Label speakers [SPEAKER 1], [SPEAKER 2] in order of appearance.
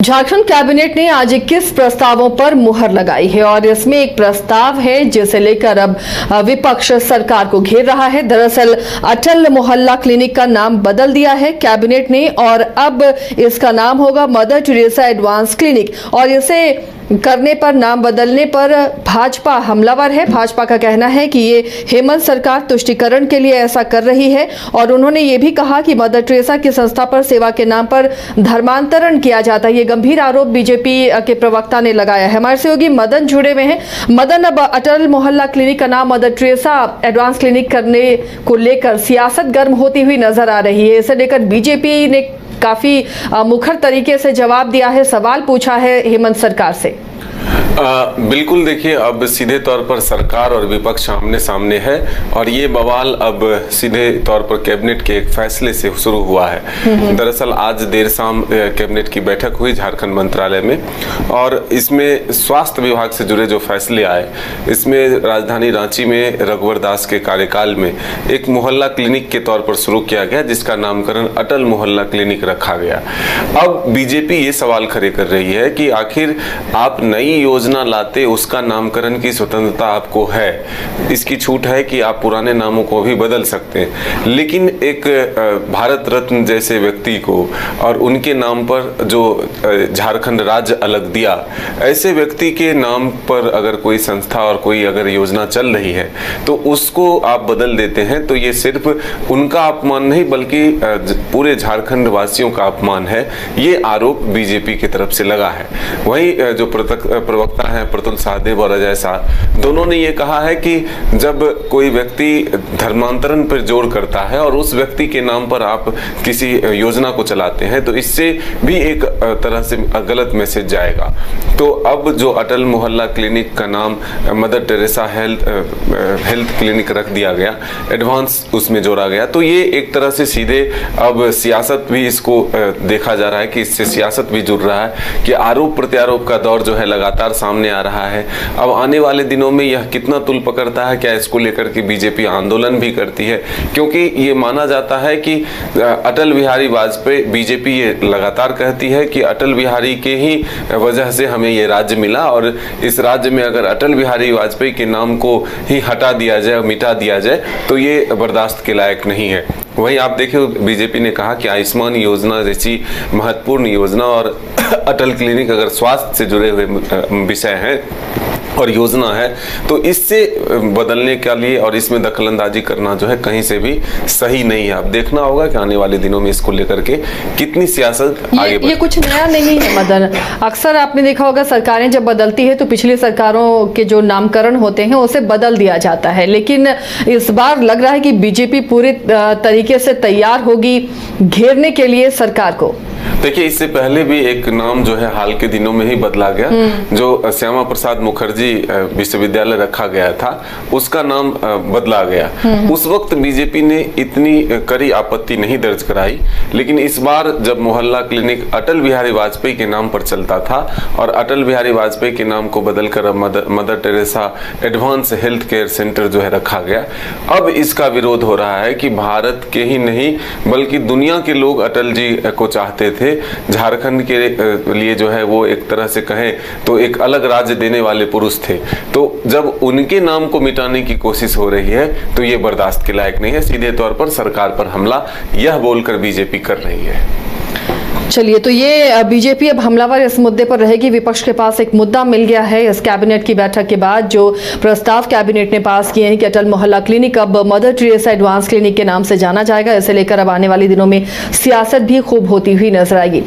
[SPEAKER 1] Jharkhand cabinet ने आज 21 प्रस्तावों पर मुहर लगाई है और इसमें एक प्रस्ताव है जिसे लेकर अब विपक्ष सरकार को घेर रहा है। दरअसल अटल मोहल्ला क्लिनिक का नाम बदल दिया है कैबिनेट ने और अब इसका नाम होगा मदर टेरेसा एडवांस क्लिनिक और इसे करने पर नाम बदलने पर भाजपा हमलावर है। भाजपा का कहना है कि ये हेमंत सरकार तुष्टीकरण के लिए ऐसा कर रही है और उन्होंने ये भी कहा कि मदर टेरेसा की संस्था पर सेवा के नाम पर धर्मांतरण किया जाता है। ये गंभीर आरोप बीजेपी के प्रवक्ता ने लगाया है। हमारे सहयोगी मदन जुड़े हुए हैं। मदन, अब अटल मोहल्ला क्लिनिक का नाम मदर टेरेसा एडवांस क्लिनिक करने को लेकर सियासत गर्म होती हुई नजर आ रही है। इसे लेकर बीजेपी ने काफी मुखर तरीके से जवाब दिया है, सवाल पूछा है हेमंत सरकार से।
[SPEAKER 2] बिल्कुल, देखिए, अब सीधे तौर पर सरकार और विपक्ष आमने सामने है और ये बवाल अब सीधे तौर पर कैबिनेट के एक फैसले से शुरू हुआ है। दरअसल आज देर शाम कैबिनेट की बैठक हुई झारखंड मंत्रालय में और इसमें स्वास्थ्य विभाग से जुड़े जो फैसले आए, इसमें राजधानी रांची में रघुवर दास के कार्यकाल में एक मोहल्ला क्लिनिक के तौर पर शुरू किया गया जिसका नामकरण अटल मोहल्ला क्लिनिक रखा गया। अब बीजेपी ये सवाल खड़े कर रही है कि आखिर आप नई योजना लाते, उसका नामकरण की स्वतंत्रता आपको है, इसकी छूट है कि आप पुराने नामों को भी बदल सकते हैं, लेकिन एक भारत रत्न जैसे व्यक्ति को और उनके नाम पर जो झारखंड राज्य अलग दिया, ऐसे व्यक्ति के नाम पर अगर कोई संस्था और कोई अगर योजना चल रही है तो उसको आप बदल देते हैं, तो ये सिर्फ उनका अपमान नहीं बल्कि पूरे झारखंड वासियों का अपमान है। ये आरोप बीजेपी की तरफ से लगा है। वहीं जो प्रवक्ता है प्रतुल सहदेव और अजय शाह, दोनों ने ये कहा है कि जब कोई व्यक्ति धर्मांतरण पर जोर करता है और उस व्यक्ति के नाम पर आप किसी योजना को चलाते हैं तो इससे भी एक तरह से गलत मैसेज जाएगा। तो अब जो अटल मोहल्ला क्लिनिक का नाम मदर टेरेसा हेल्थ क्लिनिक रख दिया गया, एडवांस उसमें जोड़ा गया, तो ये एक तरह से सीधे अब सियासत भी इसको देखा जा रहा है कि इससे सियासत भी जुड़ रहा है कि आरोप प्रत्यारोप का दौर जो है लगातार सामने आ रहा है। अब आने वाले दिनों में यह कितना तुल पकड़ता है, क्या इसको लेकर के बीजेपी आंदोलन भी करती है, क्योंकि ये माना जाता है कि अटल बिहारी वाजपेयी, बीजेपी ये लगातार कहती है कि अटल बिहारी के ही वजह से हमें ये राज्य मिला और इस राज्य में अगर अटल बिहारी वाजपेयी के नाम को ही हटा दिया जाए, मिटा दिया जाए तो ये बर्दाश्त के लायक नहीं है। वहीं आप देखिए, बीजेपी ने कहा कि आयुष्मान योजना जैसी महत्वपूर्ण योजना और अटल क्लिनिक अगर स्वास्थ्य से जुड़े हुए विषय हैं और योजना है तो इससे बदलने के लिए और इसमें दखलंदाजी करना जो है कहीं से भी सही नहीं है। अब देखना होगा कि आने वाले दिनों में इसको लेकर के कितनी सियासत आगे बढ़े।
[SPEAKER 1] ये कुछ नया नहीं है मदन, अक्सर आपने देखा होगा सरकारें जब बदलती है तो पिछली सरकारों के जो नामकरण होते हैं उसे बदल दिया जाता है, लेकिन इस बार लग रहा है कि बीजेपी पूरे तरीके से तैयार होगी घेरने के लिए सरकार को।
[SPEAKER 2] देखिए, इससे पहले भी एक नाम जो है हाल के दिनों में ही बदला गया, जो श्यामा प्रसाद मुखर्जी विश्वविद्यालय रखा गया था, उसका नाम बदला गया। उस वक्त बीजेपी ने इतनी कड़ी आपत्ति नहीं दर्ज कराई, लेकिन इस बार जब मोहल्ला क्लिनिक अटल बिहारी वाजपेयी के नाम पर चलता था और अटल बिहारी वाजपेयी के नाम को बदलकर mother Teresa advance health care centre जो है रखा गया, अब इसका विरोध हो रहा है कि भारत के ही नहीं बल्कि दुनिया के लोग अटल जी को चाहते थे। झारखंड के लिए जो है वो एक तरह से कहें तो एक अलग राज्य देने वाले पुरुष थे, तो जब उनके नाम को मिटाने की कोशिश हो रही है तो ये बर्दाश्त के लायक नहीं है। सीधे तौर पर सरकार पर हमला यह बोलकर बीजेपी कर रही है।
[SPEAKER 1] चलिए, तो ये बीजेपी अब हमलावर इस मुद्दे पर रहेगी। विपक्ष के पास एक मुद्दा मिल गया है इस कैबिनेट की बैठक के बाद, जो प्रस्ताव कैबिनेट ने पास किए हैं कि अटल मोहल्ला क्लिनिक अब मदर टेरेसा एडवांस क्लिनिक के नाम से जाना जाएगा। इसे लेकर अब आने वाले दिनों में सियासत भी खूब होती हुई नजर आएगी।